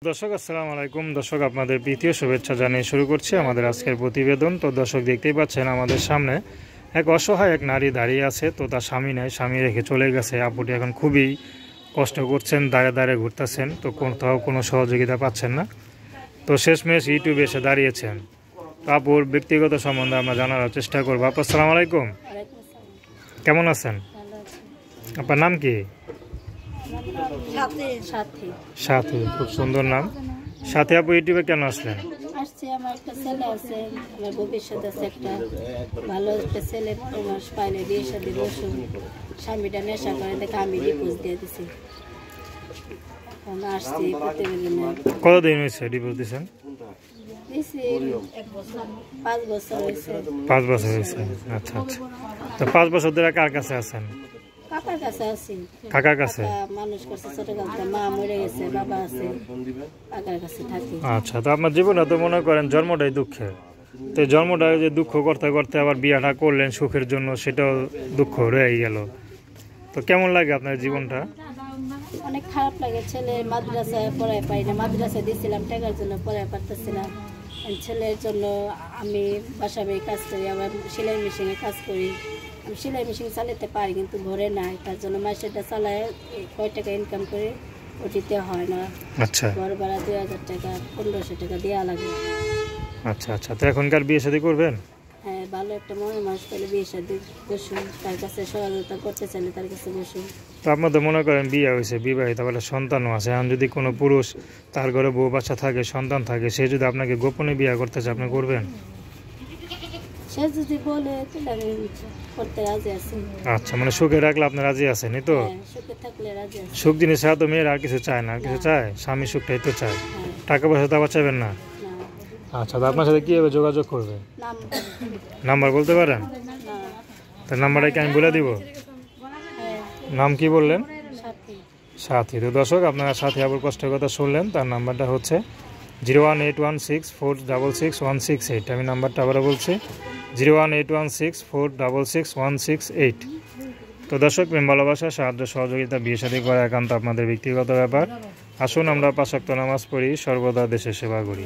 দর্শক আসসালামু আলাইকুম। দর্শক আপনাদের প্রীতীয় শুভেচ্ছা জানিয়ে শুরু করছি আমাদের আজকের প্রতিবেদন। তো দর্শক দেখতেই পাচ্ছেন আমাদের সামনে এক অসহায় এক নারী দাঁড়িয়ে আছে। তো তার স্বামী নাই, স্বামী রেখে চলে গেছে। আপুটি এখন খুবই কষ্ট করছেন, দাঁড়িয়ে দাঁড়িয়ে ঘুরতেছেন। তো কোথাও কোনো সহযোগিতা পাচ্ছেন না। তো শেষমেশ ইউটিউবে এসে দাঁড়িয়েছেন। তো আপুর ব্যক্তিগত সম্বন্ধে আমরা জানার চেষ্টা করবো। আপু আসসালামু আলাইকুম, কেমন আছেন? আপনার নাম কি? সাথী, খুব সুন্দর নাম। সাথী আপু, ইউটিউবে কেন আসলেন? আসছে আমার একটা ছেলে আছে, আমার ভবিষ্যৎ আছে একটা ভালো একটা ছেলে, 12 মাস পাইলে বিয়ে শাদী বসুন। স্বামীটা নেশা করে দেখে আমি ডিভোর্স দিয়ে দিছি। আসছি প্রতিবেদনে। কতদিন হয়েছে ডিভোর্স দিয়েছেন? 5 বছর হয়েছে। 5 বছর হয়েছে, আচ্ছা আচ্ছা। তো 5 বছর ধরে কার কাছে আছেন? কাকার কাছে আছি। কাকার কাছে? মানুষ করছে ছোটকালতে, মা মরে গেছে, বাবা আছে, কাকার কাছে থাকি। আচ্ছা, তো আপনার জীবনে তো মনে করেন জন্মটাই দুঃখের। তো জন্মটা যে দুঃখ করতে করতে আবার বিয়েটা করলেন সুখের জন্য, সেটাও দুঃখ রয়ে গেল। তো কেমন লাগে আপনার জীবনটা? অনেক খারাপ লাগে। ছেলে মাদ্রাসায় পড়ায় পাই না, মাদ্রাসায় দিয়েছিলাম টাকার জন্য, পড়ায় পারতেছিলাম। ছেলের জন্য আমি বাসায় কাজ করি, আবার সেলাই মেশিনে কাজ করি। আমি সেলাই মেশিন চালাতে পারি কিন্তু ঘরে নাই, তার জন্য মাসেরটা চালায় কয় টাকা ইনকাম করে ওটিতে হয় না। আচ্ছা, ঘর ভাড়া 2000 টাকা 1500 টাকা দেওয়া লাগে। আচ্ছা আচ্ছা। তো এখনকার বিয়ে শাদী করবেন? হ্যাঁ, ভালো একটা মনে মাস পেলে বিয়ে শাদী বসুন, তার কাছে সহযোগিতা করতে চাইলে তার কাছে বসুন। তো আপনার তো মনে করেন বিয়ে হয়েছে, বিবাহিত, বলে সন্তানও আছে। এখন যদি কোনো পুরুষ তার ঘরে বউ বাচ্চা থাকে, সন্তান থাকে, সে যদি আপনাকে গোপনে বিয়ে করতে চায়, আপনি করবেন? সে যদি বলে তাহলে আমি করতে রাজি আছি। আচ্ছা, মানে সুখে রাখলে আপনি রাজি আছেন, এই তো? সুখে থাকলে রাজি আছি। সুখ জিনিস ছাড়া তো মেয়ের আর কিছু চায় না। আর কিছু চায়? স্বামী সুখটাই তো চায়। টাকা পয়সা তো আবার চাইবেন না? আচ্ছা, তো আপনার সাথে কীভাবে যোগাযোগ করবে? নাম্বার বলতে পারেন? তার নাম্বারটা কি আমি বলে দিব? নাম কি বললেন? সাথী। তো দর্শক, আপনারা সাথী আবুর কষ্টের কথা শুনলেন। তার নাম্বারটা হচ্ছে 01816466168। আমি নাম্বারটা আবারও বলছি, 01816466168। তো দর্শক, প্রেম ভালোবাসা, সাহায্য সহযোগিতা, বিয়ে শাদী করা একান্ত আপনাদের ব্যক্তিগত ব্যাপার। আসুন আমরা 5 ওয়াক্ত নামাজ পড়ি, সর্বদা দেশের সেবা করি।